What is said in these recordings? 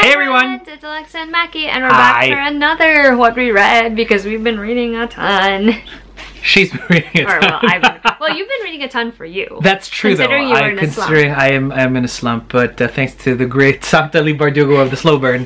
Hey everyone! It's Alexa and Macky, and we're back for another What We Read, because we've been reading a ton. She's been reading a ton. Well, you've been reading a ton for you. That's true, considering though. You were in a slump. I am in a slump, but thanks to the great Sanctali Bardugo of the Slow Burn,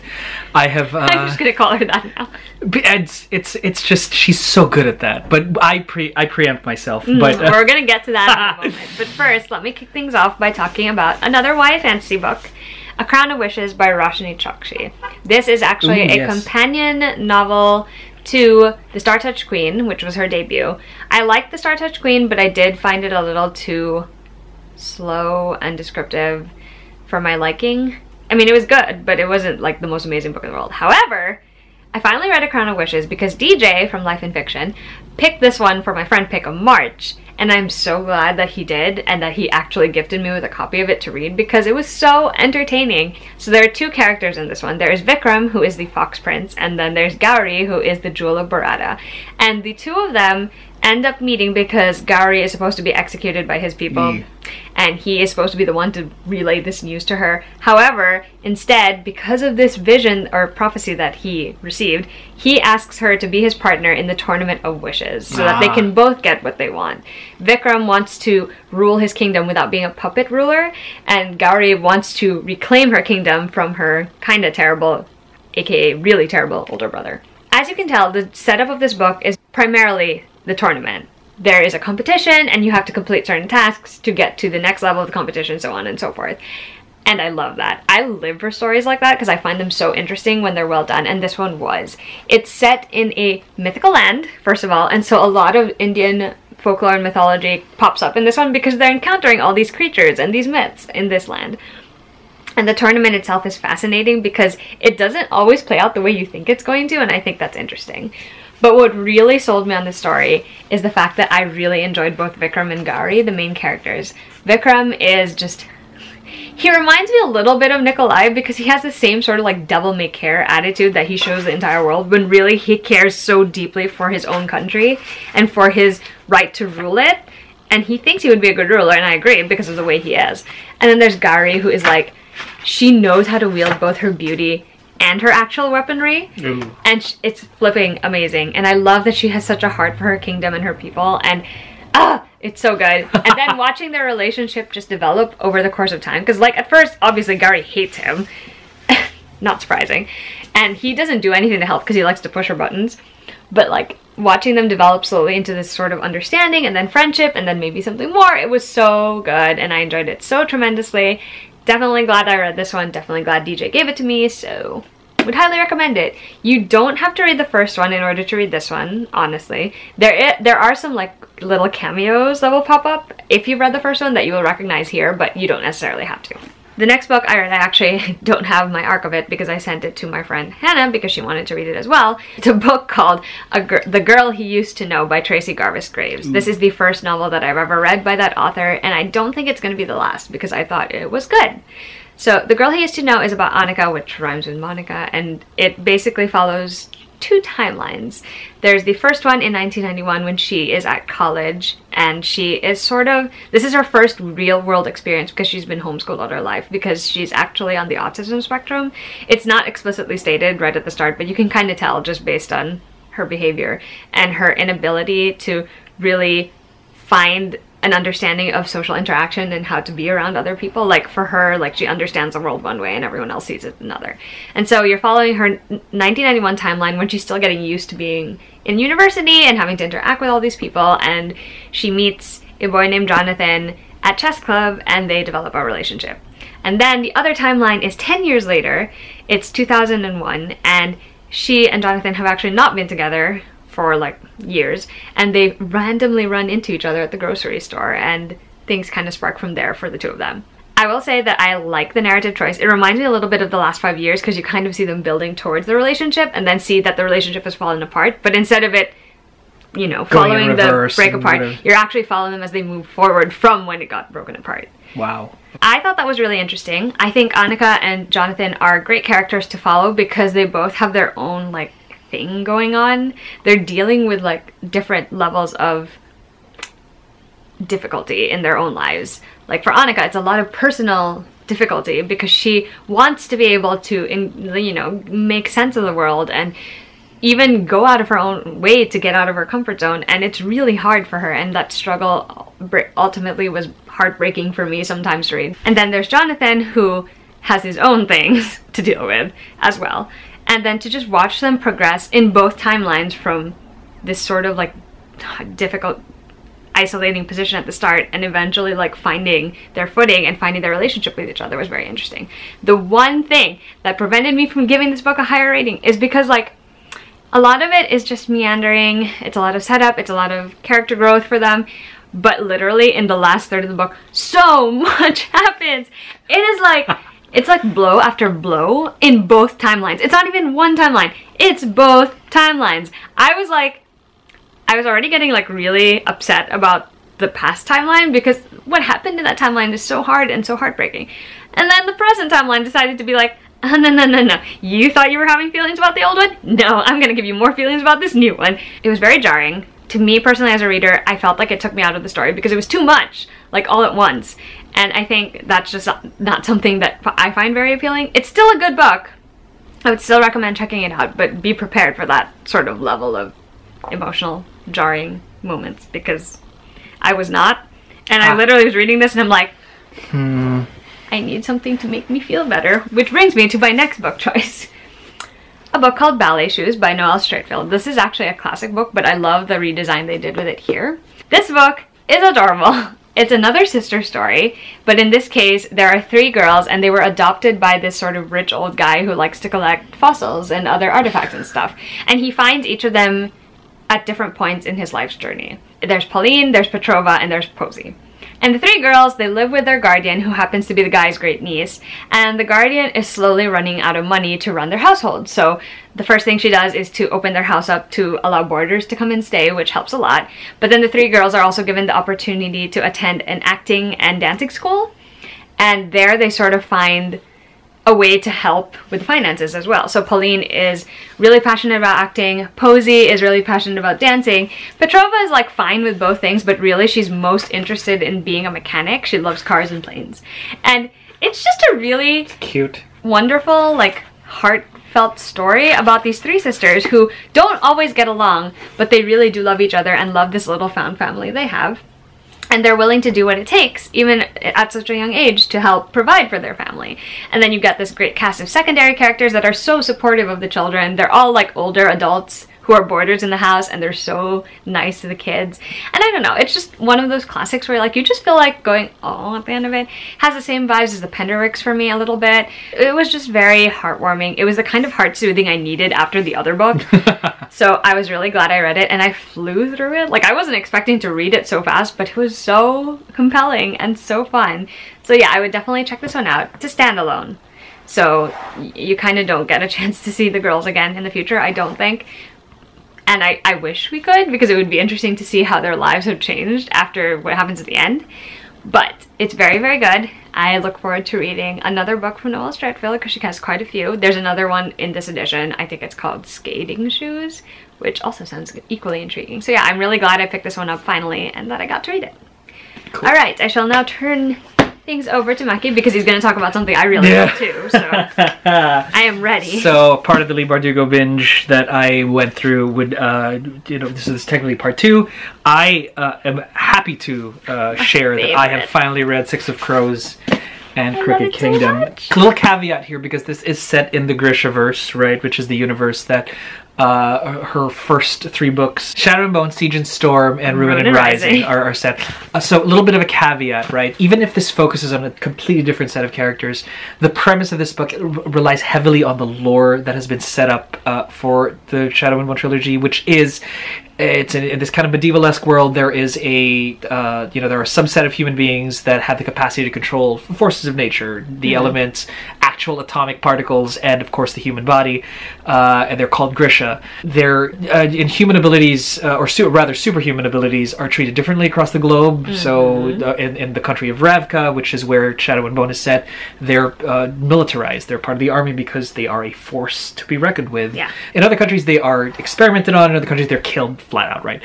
I have... I'm just gonna call her that now. It's just, she's so good at that. But I preempt myself. But we're gonna get to that in a moment. But first, let me kick things off by talking about another YA fantasy book, A Crown of Wishes by Roshni Chokshi. This is actually a companion novel to The Star-Touched Queen, which was her debut. I liked The Star-Touched Queen, but I did find it a little too slow and descriptive for my liking. I mean, it was good, but it wasn't like the most amazing book in the world. However, I finally read A Crown of Wishes because DJ from Life in Fiction picked this one for my friend pick of March, and I'm so glad that he did and that he actually gifted me with a copy of it to read because it was so entertaining. So there are two characters in this one. There is Vikram, who is the Fox Prince, and then there's Gauri, who is the Jewel of Bharata. And the two of them end up meeting because Gauri is supposed to be executed by his people, and he is supposed to be the one to relay this news to her. However, instead, because of this vision or prophecy that he received, he asks her to be his partner in the Tournament of Wishes so that they can both get what they want. Vikram wants to rule his kingdom without being a puppet ruler, and Gauri wants to reclaim her kingdom from her kinda terrible, aka really terrible, older brother. As you can tell, the setup of this book is primarily the tournament. There is a competition and you have to complete certain tasks to get to the next level of the competition, so on and so forth. And I love that. I live for stories like that because I find them so interesting when they're well done, and this one was. It's set in a mythical land, first of all, and so a lot of Indian folklore and mythology pops up in this one because they're encountering all these creatures and these myths in this land. And the tournament itself is fascinating because it doesn't always play out the way you think it's going to, and I think that's interesting. But what really sold me on this story is the fact that I really enjoyed both Vikram and Gauri, the main characters. Vikram is just... he reminds me a little bit of Nikolai because he has the same sort of like devil-may-care attitude that he shows the entire world, when really he cares so deeply for his own country and for his right to rule it. And he thinks he would be a good ruler, and I agree because of the way he is. And then there's Gauri, who is like... she knows how to wield both her beauty and her actual weaponry, and it's flipping amazing. And I love that she has such a heart for her kingdom and her people, and it's so good. And then watching their relationship just develop over the course of time, because like at first obviously Gauri hates him, not surprising, and he doesn't do anything to help because he likes to push her buttons, but like watching them develop slowly into this sort of understanding and then friendship and then maybe something more, it was so good and I enjoyed it so tremendously. Definitely glad I read this one, definitely glad DJ gave it to me, so would highly recommend it. You don't have to read the first one in order to read this one, honestly. There are some like little cameos that will pop up if you've read the first one that you will recognize here, but you don't necessarily have to. The next book I read, I actually don't have my arc of it because I sent it to my friend Hannah because she wanted to read it as well. It's a book called The Girl He Used to Know by Tracy Garvis Graves. This is the first novel that I've ever read by that author, and I don't think it's going to be the last because I thought it was good. So The Girl He Used to Know is about Annika, which rhymes with Monica, and it basically follows two timelines. There's the first one in 1991 when she is at college, and she is sort of, this is her first real world experience because she's been homeschooled all her life because she's actually on the autism spectrum. It's not explicitly stated right at the start, but you can kind of tell just based on her behavior and her inability to really find an understanding of social interaction and how to be around other people. Like for her, like she understands the world one way and everyone else sees it another. And so you're following her 1991 timeline when she's still getting used to being in university and having to interact with all these people, and she meets a boy named Jonathan at chess club and they develop a relationship. And then the other timeline is 10 years later, it's 2001, and she and Jonathan have actually not been together for like years, and they randomly run into each other at the grocery store, and things kind of spark from there for the two of them. I will say that I like the narrative choice. It reminds me a little bit of The Last 5 Years because you kind of see them building towards the relationship and then see that the relationship has fallen apart, but instead of it, you know, following the break apart, you're actually following them as they move forward from when it got broken apart. Wow. I thought that was really interesting. I think Annika and Jonathan are great characters to follow because they both have their own like thing going on. They're dealing with like different levels of difficulty in their own lives. Like for Annika, it's a lot of personal difficulty because she wants to be able to, you know, make sense of the world and even go out of her own way to get out of her comfort zone, and it's really hard for her, and that struggle ultimately was heartbreaking for me sometimes to read. And then there's Jonathan, who has his own things to deal with as well, and then to just watch them progress in both timelines from this sort of like difficult isolating position at the start and eventually like finding their footing and finding their relationship with each other was very interesting. The one thing that prevented me from giving this book a higher rating is because like a lot of it is just meandering, it's a lot of setup, it's a lot of character growth for them, but literally in the last third of the book so much happens. It is like it's like blow after blow in both timelines. It's not even one timeline, it's both timelines. I was already getting like really upset about the past timeline because what happened in that timeline is so hard and so heartbreaking. And then the present timeline decided to be like, oh, no. You thought you were having feelings about the old one? No, I'm gonna give you more feelings about this new one. It was very jarring. To me personally as a reader, I felt like it took me out of the story because it was too much, like all at once. And I think that's just not something that I find very appealing. It's still a good book. I would still recommend checking it out, but be prepared for that sort of level of emotional, jarring moments because I was not. And I literally was reading this and I'm like, I need something to make me feel better. Which brings me to my next book choice. A book called Ballet Shoes by Noelle Streatfeild. This is actually a classic book, but I love the redesign they did with it here. This book is adorable. It's another sister story, but in this case, there are 3 girls and they were adopted by this sort of rich old guy who likes to collect fossils and other artifacts and stuff. And he finds each of them at different points in his life's journey. There's Pauline, there's Petrova, and there's Posey. And the 3 girls, they live with their guardian, who happens to be the guy's great niece, and the guardian is slowly running out of money to run their household. So the first thing she does is to open their house up to allow boarders to come and stay, which helps a lot. But then the 3 girls are also given the opportunity to attend an acting and dancing school, and there they sort of find a way to help with finances as well. So Pauline is really passionate about acting, Posey is really passionate about dancing, Petrova is like fine with both things, but really she's most interested in being a mechanic. She loves cars and planes. And it's just a really cute, wonderful, like heartfelt story about these 3 sisters who don't always get along, but they really do love each other and love this little found family they have. And they're willing to do what it takes, even at such a young age, to help provide for their family. And then you get this great cast of secondary characters that are so supportive of the children. They're all like older adults who are boarders in the house, and they're so nice to the kids. And I don't know, it's just one of those classics where like you just feel like going, oh, at the end of it. Has the same vibes as the Penderwicks for me a little bit. It was just very heartwarming. It was the kind of heart soothing I needed after the other book. So I was really glad I read it, and I flew through it. Like I wasn't expecting to read it so fast, but it was so compelling and so fun. So yeah, I would definitely check this one out. It's a standalone, so you kind of don't get a chance to see the girls again in the future, I don't think. And I wish we could, because it would be interesting to see how their lives have changed after what happens at the end. But it's very, very good. I look forward to reading another book from Noelle Streatfeild because she has quite a few. There's another one in this edition. I think it's called Skating Shoes, which also sounds equally intriguing. So yeah, I'm really glad I picked this one up finally and that I got to read it. Cool. All right, I shall now turn things over to Macky because he's going to talk about something I really love too, so I am ready. So part of the Bardugo binge that I went through would, you know, this is technically part 2. I am happy to share that I have finally read 6 of Crows and Crooked Kingdom. A little caveat here, because this is set in the Grishaverse, right, which is the universe that her first 3 books, Shadow and Bone, Siege and Storm, and Ruin and Rising are set. So a little bit of a caveat, right? Even if this focuses on a completely different set of characters, the premise of this book relies heavily on the lore that has been set up for the Shadow and Bone trilogy, which is, it's in this kind of medieval-esque world. There is a, you know, there are a subset of human beings that have the capacity to control forces of nature, the elements, actual atomic particles, and of course the human body, and they're called Grisha. Their inhuman abilities, or rather superhuman abilities, are treated differently across the globe. So in the country of Ravka, which is where Shadow and Bone is set, they're militarized. They're part of the army because they are a force to be reckoned with. Yeah. In other countries they are experimented on, in other countries they're killed flat out, right?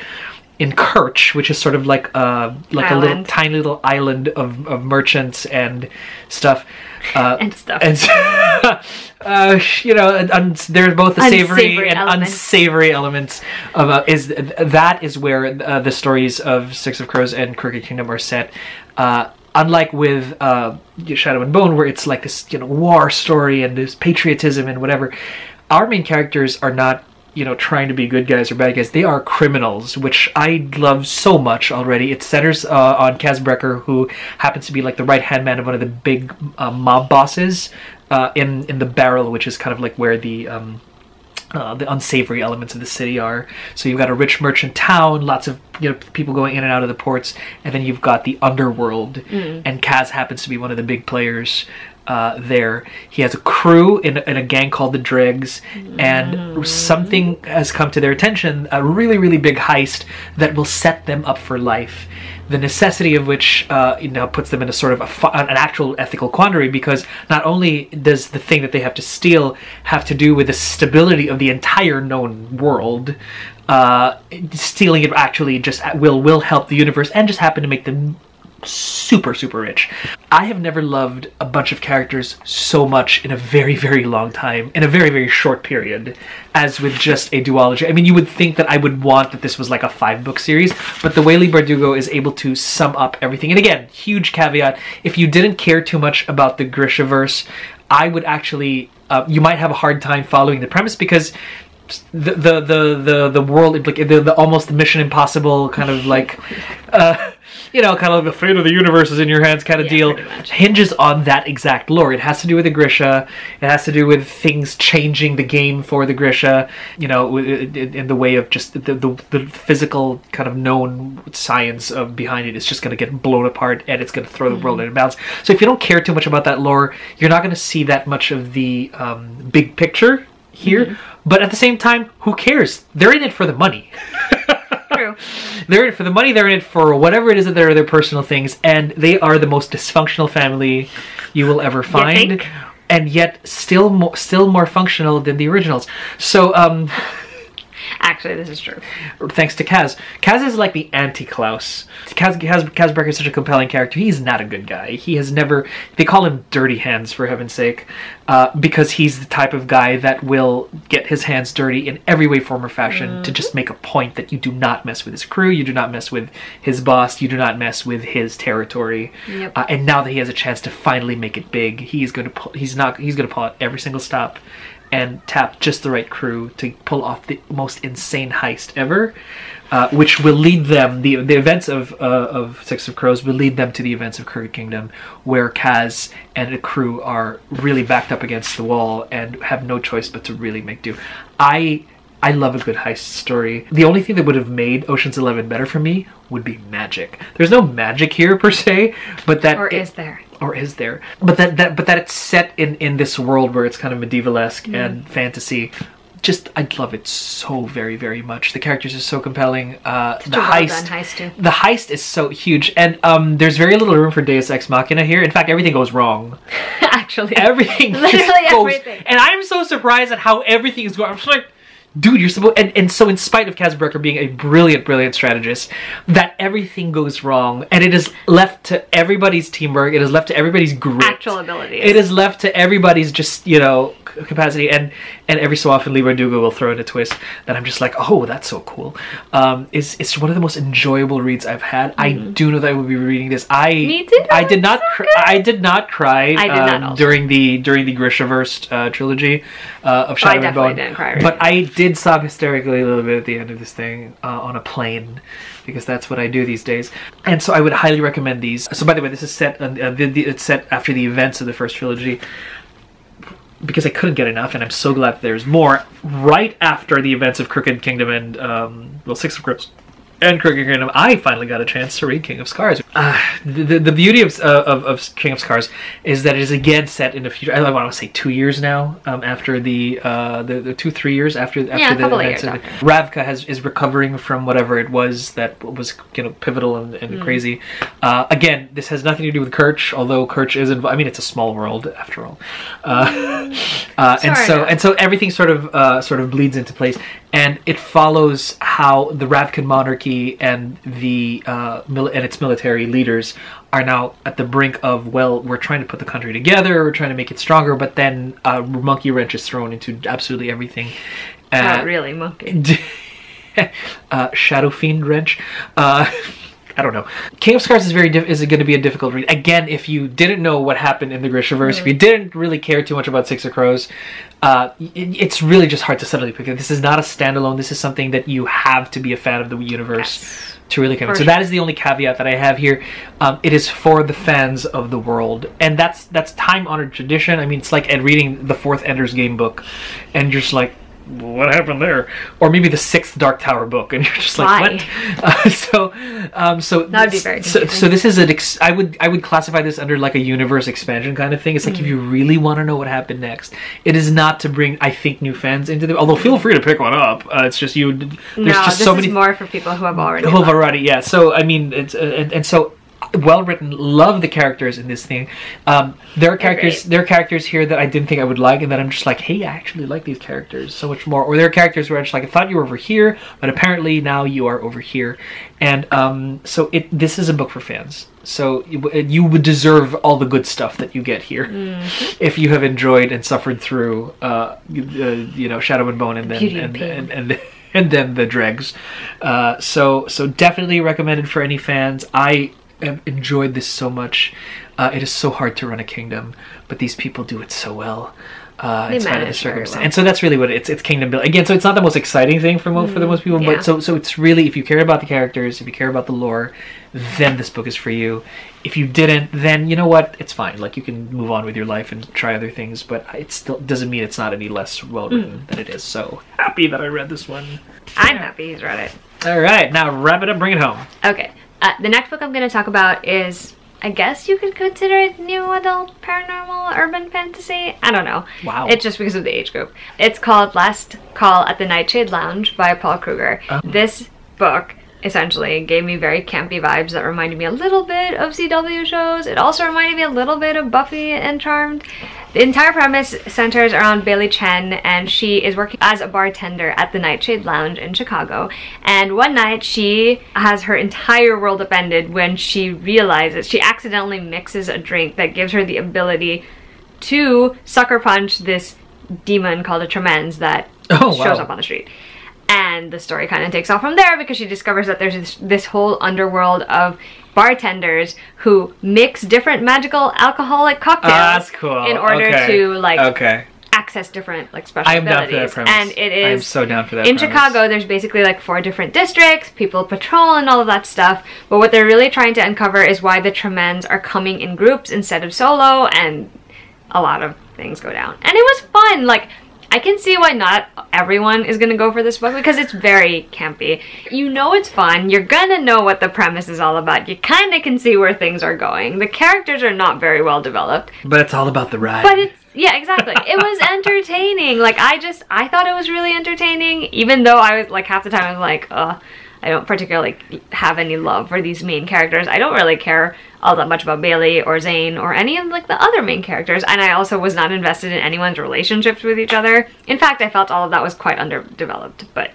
in Kerch, which is sort of like a little tiny little island of merchants and stuff. And stuff. And you know, there's both the savory and unsavory elements of that is where the stories of Six of Crows and Crooked Kingdom are set. Unlike with Shadow and Bone, where it's like this, you know, war story and this patriotism and whatever, our main characters are not, you know, trying to be good guys or bad guys. They are criminals, which I love so much already. It centers on Kaz Brekker, who happens to be like the right-hand man of one of the big mob bosses in the Barrel, which is kind of like where the unsavory elements of the city are. So you've got a rich merchant town, lots of, you know, people going in and out of the ports, and then you've got the underworld, and Kaz happens to be one of the big players there. He has a crew in a gang called the Dregs, and something has come to their attention, a really, really big heist that will set them up for life. The necessity of which, you know, puts them in a sort of an actual ethical quandary, because not only does the thing that they have to steal have to do with the stability of the entire known world, stealing it actually just will help the universe and just happen to make them super, super rich. I have never loved a bunch of characters so much in a very, very long time, in a very, very short period, as with just a duology. I mean, you would think that I would want that this was like a 5-book series, but the way Leigh Bardugo is able to sum up everything, and again, huge caveat, if you didn't care too much about the Grishaverse, I would actually, you might have a hard time following the premise, because the world, like the almost Mission Impossible kind of like you know, kind of like the fate of the universe is in your hands kind of deal, hinges on that exact lore. It has to do with the Grisha. It has to do with things changing the game for the Grisha, you know, in the way of just the physical kind of known science of behind it is just going to get blown apart, and it's going to throw the world in balance. So if you don't care too much about that lore, you're not going to see that much of the big picture here. But at the same time, who cares? They're in it for the money. True. They're in it for the money, they're in it for whatever it is that they're their personal things, and they are the most dysfunctional family you will ever find, and yet still more functional than the originals. So actually, this is true. Thanks to Kaz. Kaz is like the anti-Klaus. Kaz Brekker is such a compelling character. He's not a good guy. He has never... They call him Dirty Hands, for heaven's sake, because he's the type of guy that will get his hands dirty in every way, form, or fashion to just make a point that you do not mess with his crew, you do not mess with his boss, you do not mess with his territory. Yep. And now that he has a chance to finally make it big, he's going to pull out every single stop and tap just the right crew to pull off the most insane heist ever, which will lead them, the events of Six of Crows will lead them to the events of Crooked Kingdom, where Kaz and the crew are really backed up against the wall and have no choice but to really make do. I love a good heist story. The only thing that would have made Ocean's 11 better for me would be magic. There's no magic here per se, but that... is there? Or is there? But that it's set in this world where it's kind of medieval-esque and fantasy. Just, I love it so very, very much. The characters are so compelling. The heist is so huge, and there's very little room for Deus Ex Machina here. In fact, everything goes wrong. Actually, everything literally everything. And I'm so surprised at how everything is going. I'm just like, dude, you're supposed... And so in spite of Kaz Brekker being a brilliant, brilliant strategist, that everything goes wrong, and it is left to everybody's teamwork, it is left to everybody's grit. Actual abilities. It is left to everybody's just, you know, capacity, and every so often Leigh Bardugo will throw in a twist that I'm just like, oh, that's so cool. It's one of the most enjoyable reads I've had. I do know that I will be reading this. Me too. I did not cry during the Grishaverse trilogy of Shadow and Bone. I definitely didn't cry. But I did sob hysterically a little bit at the end of this thing on a plane, because that's what I do these days. And so I would highly recommend these. So by the way, this is set it's set after the events of the first trilogy, because I couldn't get enough, and I'm so glad that there's more. Right after the events of Crooked Kingdom and Six of Crows and Crooked Kingdom, I finally got a chance to read King of Scars. The beauty of King of Scars is that it is again set in the future. I want to say 2 years now, after the 2-3 years after the events. Ravka is recovering from whatever it was that was, you know, pivotal and crazy. Again, this has nothing to do with Kerch, although Kerch is involved. I mean, it's a small world after all, and so everything sort of bleeds into place, and it follows how the Ravkan monarchy monarchy and the and its military leaders are now at the brink of, well, we're trying to put the country together, we're trying to make it stronger, but then a monkey wrench is thrown into absolutely everything. Not really monkey. Shadow Fiend wrench. I don't know. King of Scars is going to be a difficult read. Again, if you didn't know what happened in the Grishaverse, if you didn't really care too much about Six of Crows, it's really just hard to suddenly pick it. This is not a standalone. This is something that you have to be a fan of the universe to really come in. So that is the only caveat that I have here. It is for the fans of the world, and that's time-honored tradition. I mean, it's like reading the 4th Ender's Game book, and you're just like, what happened there? Or maybe the 6th Dark Tower book, and you're just like, what? So that would be very so this is I would classify this under like a universe expansion kind of thing. It's like if you really want to know what happened next, it is not to bring, I think, new fans into the. Although feel free to pick one up. It's just you. There's just so many. This is more for people who have already. Yeah. So I mean, it's and so. Well written. Love the characters in this thing. There are characters here that I didn't think I would like, and that I'm just like, hey, I actually like these characters so much more. Or there are characters where I'm just like, I thought you were over here, but apparently now you are over here. And so this is a book for fans. So you would deserve all the good stuff that you get here if you have enjoyed and suffered through, Shadow and Bone, and then and then the dregs. So definitely recommended for any fans. I enjoyed this so much. It is so hard to run a kingdom, but these people do it so well. In spite of the circumstance. Well. And so that's really what it's kingdom building. Again, so it's not the most exciting thing for the most people, but so it's really, if you care about the characters, if you care about the lore, then this book is for you. If you didn't, then you know what? It's fine. Like, you can move on with your life and try other things, but it still doesn't mean it's not any less well written than it is. So happy that I read this one. I'm happy he's read it. All right, now wrap it up, bring it home. Okay. The next book I'm going to talk about is, I guess you could consider it new adult paranormal urban fantasy. I don't know. Wow. It's just because of the age group. It's called Last Call at the Nightshade Lounge by Paul Kruger. This book essentially gave me very campy vibes that reminded me a little bit of CW shows. It also reminded me a little bit of Buffy and Charmed. The entire premise centers around Bailey Chen, and she is working as a bartender at the Nightshade Lounge in Chicago. And one night she has her entire world upended when she realizes she accidentally mixes a drink that gives her the ability to sucker punch this demon called a Tremens that shows up on the street. And the story kind of takes off from there because she discovers that there's this whole underworld of bartenders who mix different magical alcoholic cocktails that's cool. in order to access different special abilities. Down for that premise. And it is I'm so down for that in premise. Chicago. There's basically 4 different districts, people patrol and all of that stuff. But what they're really trying to uncover is why the Tremens are coming in groups instead of solo, and a lot of things go down. And it was fun. I can see why not everyone is gonna go for this book because it's very campy. You know it's fun, you're gonna know what the premise is all about, you kinda can see where things are going. The characters are not very well developed. But it's all about the ride. But it's, yeah, exactly. It was entertaining. I thought it was really entertaining, even though I was half the time I was like, I don't particularly have any love for these main characters. I don't really care all that much about Bailey or Zane or any of the other main characters, and I also was not invested in anyone's relationships with each other. In fact, I felt all of that was quite underdeveloped. But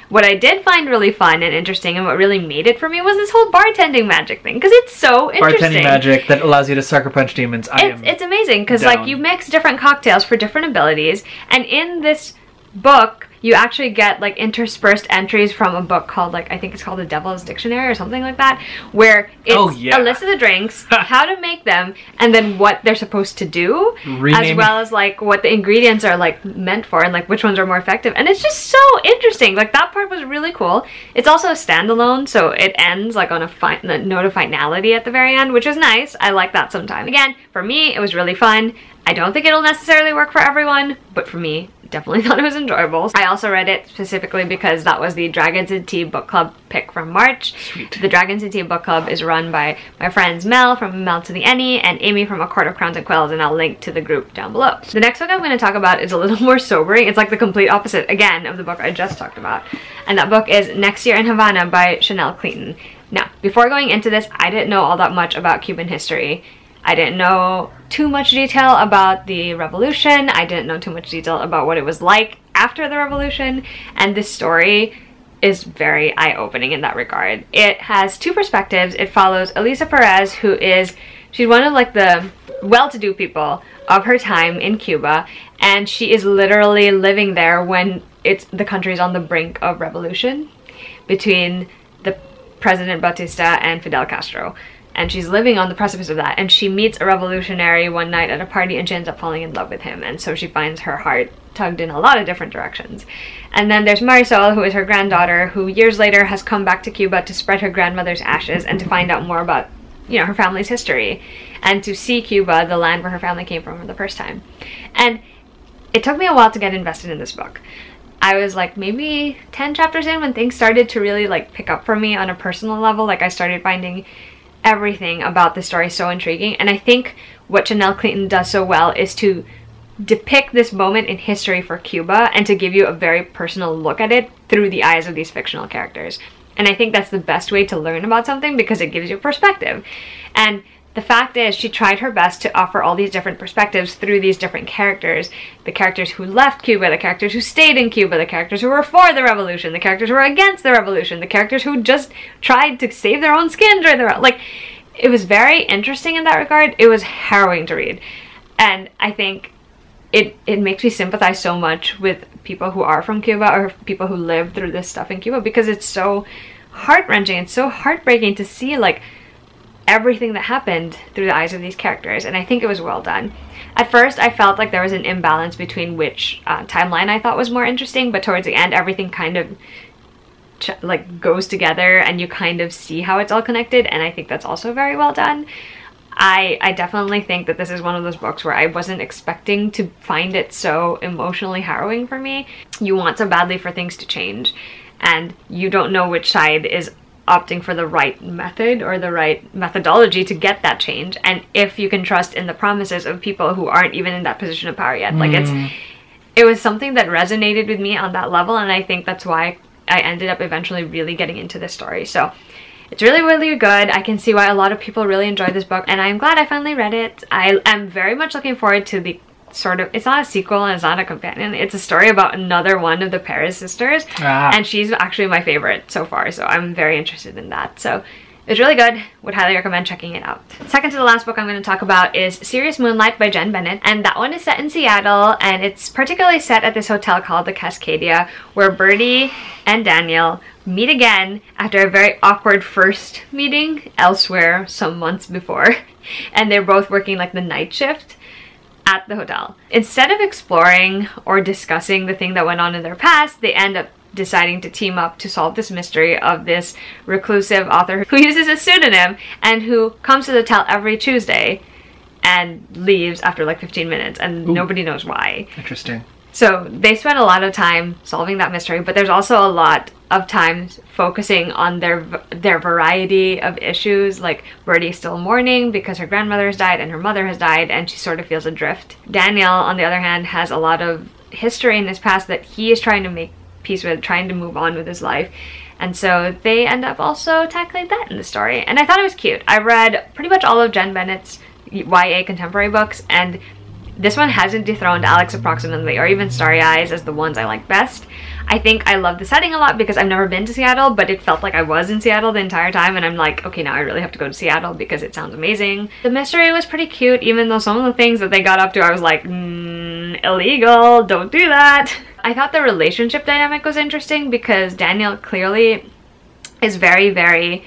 what I did find really fun and interesting, and what really made it for me, was this whole bartending magic thing, because it's so interesting. Bartending magic that allows you to sucker punch demons. It's amazing, because you mix different cocktails for different abilities, and in this book you actually get interspersed entries from a book called I think it's called The Devil's Dictionary or something like that, where it's a list of the drinks, how to make them, and then what they're supposed to do, as well as what the ingredients are meant for, and which ones are more effective. And it's just so interesting. That part was really cool. It's also a standalone, so it ends on a note of finality at the very end, which is nice. I like that sometimes. Again, for me it was really fun. I don't think it'll necessarily work for everyone, but for me, definitely thought it was enjoyable. I also read it specifically because that was the Dragons and Tea book club pick from March. Sweet. The Dragons and Tea book club is run by my friends Mel from Mel to the Any and Amy from A Court of Crowns and Quills, and I'll link to the group down below. The next book I'm going to talk about is a little more sobering. It's the complete opposite, again, of the book I just talked about. And that book is Next Year in Havana by Chanel Clayton. Now, before going into this, I didn't know all that much about Cuban history. I didn't know too much detail about the revolution. I didn't know too much detail about what it was like after the revolution. And this story is very eye-opening in that regard. It has two perspectives. It follows Elisa Perez, she's one of like the well-to-do people of her time in Cuba, and she is literally living there when the country's on the brink of revolution between the President Batista and Fidel Castro. And she's living on the precipice of that, and she meets a revolutionary one night at a party, and she ends up falling in love with him, and so she finds her heart tugged in a lot of different directions. And then there's Marisol, who is her granddaughter, who years later has come back to Cuba to spread her grandmother's ashes and to find out more about, you know, her family's history, and to see Cuba, the land where her family came from, for the first time. And it took me a while to get invested in this book. I was like maybe 10 chapters in when things started to really like pick up for me on a personal level. Like I started finding everything about the story so intriguing, and I think what Chanel Clayton does so well is to depict this moment in history for Cuba and to give you a very personal look at it through the eyes of these fictional characters. And I think that's the best way to learn about something, because it gives you perspective. And the fact is, she tried her best to offer all these different perspectives through these different characters. The characters who left Cuba, the characters who stayed in Cuba, the characters who were for the revolution, the characters who were against the revolution, the characters who just tried to save their own skin during the like, it was very interesting in that regard. It was harrowing to read. And I think it makes me sympathize so much with people who are from Cuba, or people who live through this stuff in Cuba, because it's so heart-wrenching. It's so heartbreaking to see like everything that happened through the eyes of these characters, and I think it was well done. At first, I felt like there was an imbalance between which timeline I thought was more interesting, but towards the end, everything kind of like goes together, and you kind of see how it's all connected, and I think that's also very well done. I definitely think that this is one of those books where I wasn't expecting to find it so emotionally harrowing for me. You want so badly for things to change, and you don't know which side is opting for the right method or the right methodology to get that change, and if you can trust in the promises of people who aren't even in that position of power yet. Like it was something that resonated with me on that level, and I think that's why I ended up eventually really getting into this story. So it's really, really good. I can see why a lot of people really enjoyed this book, and I'm glad I finally read it. I am very much looking forward to the sort of, it's not a sequel and it's not a companion, it's a story about another one of the Perez sisters, and she's actually my favorite so far, so I'm very interested in that. So it's really good. Would highly recommend checking it out. Second to the last book I'm going to talk about is Serious Moonlight by Jen Bennett, and that one is set in Seattle, and it's particularly set at this hotel called the Cascadia, where Birdie and Daniel meet again after a very awkward first meeting elsewhere some months before, and they're both working like the night shift at the hotel. Instead of exploring or discussing the thing that went on in their past, they end up deciding to team up to solve this mystery of this reclusive author who uses a pseudonym and who comes to the hotel every Tuesday and leaves after like 15 minutes, and nobody knows why. Interesting. So they spend a lot of time solving that mystery, but there's also a lot of time focusing on their variety of issues. Like Birdie is still mourning because her grandmother has died and her mother has died, and she sort of feels adrift. Daniel, on the other hand, has a lot of history in his past that he is trying to make peace with, trying to move on with his life. And so they end up also tackling that in the story. And I thought it was cute. I read pretty much all of Jen Bennett's YA contemporary books, and this one hasn't dethroned Alex Approximately or even Starry Eyes as the ones I like best. I think I love the setting a lot because I've never been to Seattle, but it felt like I was in Seattle the entire time, and I'm like, okay, now I really have to go to Seattle because it sounds amazing. The mystery was pretty cute, even though some of the things that they got up to, I was like, illegal, don't do that. I thought the relationship dynamic was interesting because Daniel clearly is very, very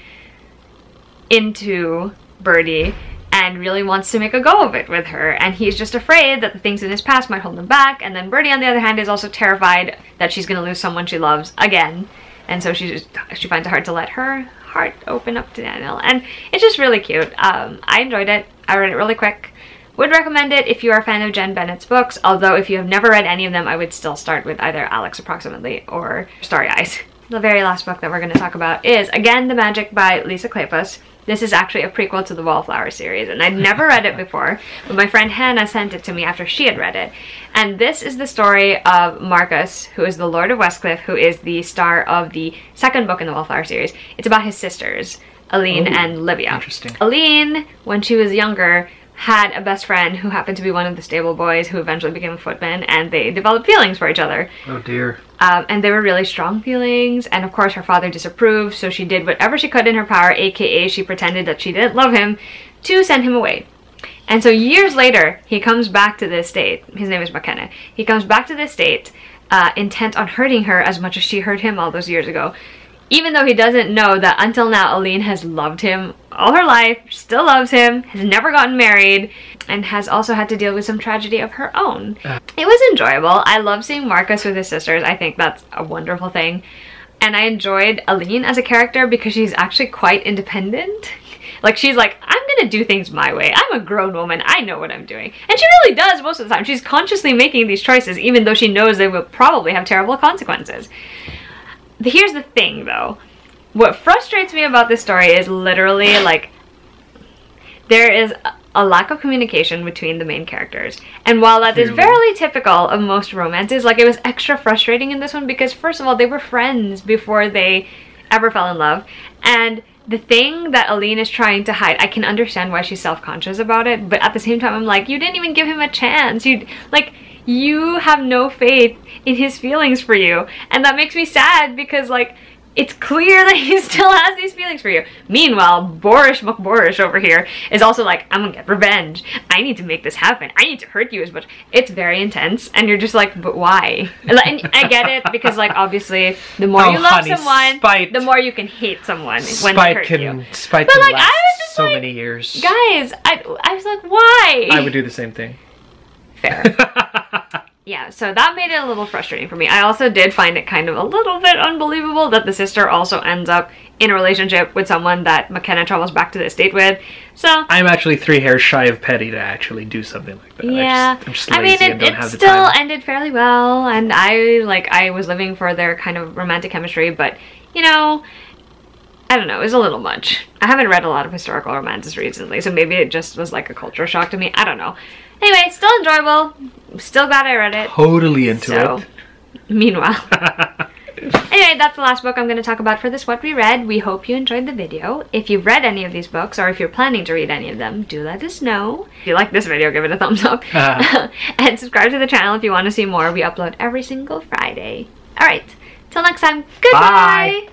into Birdie and really wants to make a go of it with her, and he's just afraid that the things in his past might hold him back. And then Birdie, on the other hand, is also terrified that she's gonna lose someone she loves again, and so she finds it hard to let her heart open up to Daniel, and it's just really cute. I enjoyed it. I read it really quick. Would recommend it if you are a fan of Jen Bennett's books, although if you have never read any of them, I would still start with either Alex Approximately or Starry Eyes. The very last book that we're going to talk about is, again, The Magic by Lisa Kleypas. This is actually a prequel to the Wallflower series, and I'd never read it before, but my friend Hannah sent it to me after she had read it. And this is the story of Marcus, who is the Lord of Westcliff, who is the star of the second book in the Wallflower series. It's about his sisters, Aline and Livia. Interesting. Aline, when she was younger, had a best friend who happened to be one of the stable boys who eventually became a footman, and they developed feelings for each other. Oh dear. And they were really strong feelings, and of course her father disapproved, so she did whatever she could in her power, aka she pretended that she didn't love him, to send him away. And so years later, he comes back to the estate. His name is McKenna. He comes back to the estate, intent on hurting her as much as she hurt him all those years ago. Even though he doesn't know that until now, Aline has loved him all her life, still loves him, has never gotten married, and has also had to deal with some tragedy of her own. It was enjoyable. I love seeing Marcus with his sisters. I think that's a wonderful thing. And I enjoyed Aline as a character because she's actually quite independent. Like, she's like, I'm gonna do things my way. I'm a grown woman. I know what I'm doing. And she really does most of the time. She's consciously making these choices even though she knows they will probably have terrible consequences. Here's the thing, though. What frustrates me about this story is literally, like, there is a lack of communication between the main characters. And while that is very typical of most romances, like, it was extra frustrating in this one because, first of all, they were friends before they ever fell in love. And the thing that Aline is trying to hide, I can understand why she's self-conscious about it, but at the same time, I'm like, you didn't even give him a chance. You have no faith in his feelings for you. And that makes me sad because, like, it's clear that he still has these feelings for you. Meanwhile, Boris McBoris over here is also like, I'm gonna get revenge. I need to make this happen. I need to hurt you as much. It's very intense. And you're just like, but why? And I get it because, like, obviously, the more you love someone, the more you can hate someone when they hurt you. Spite can last so many years. Guys, I was like, why? I would do the same thing. Fair. Yeah, so that made it a little frustrating for me. I also did find it kind of a little bit unbelievable that the sister also ends up in a relationship with someone that McKenna travels back to the estate with. So I'm actually 3 hairs shy of petty to actually do something like that. Yeah, I'm just lazy and don't have the still time. ended fairly well, and I was living for their kind of romantic chemistry, but, you know, I don't know, it was a little much. I haven't read a lot of historical romances recently, so maybe it just was like a culture shock to me. I don't know. Anyway, still enjoyable. Still glad I read it. Totally into it. Meanwhile. Anyway, that's the last book I'm going to talk about for this What We Read. We hope you enjoyed the video. If you've read any of these books, or if you're planning to read any of them, do let us know. If you like this video, give it a thumbs up. And subscribe to the channel if you want to see more. We upload every single Friday. Alright, till next time, goodbye! Bye.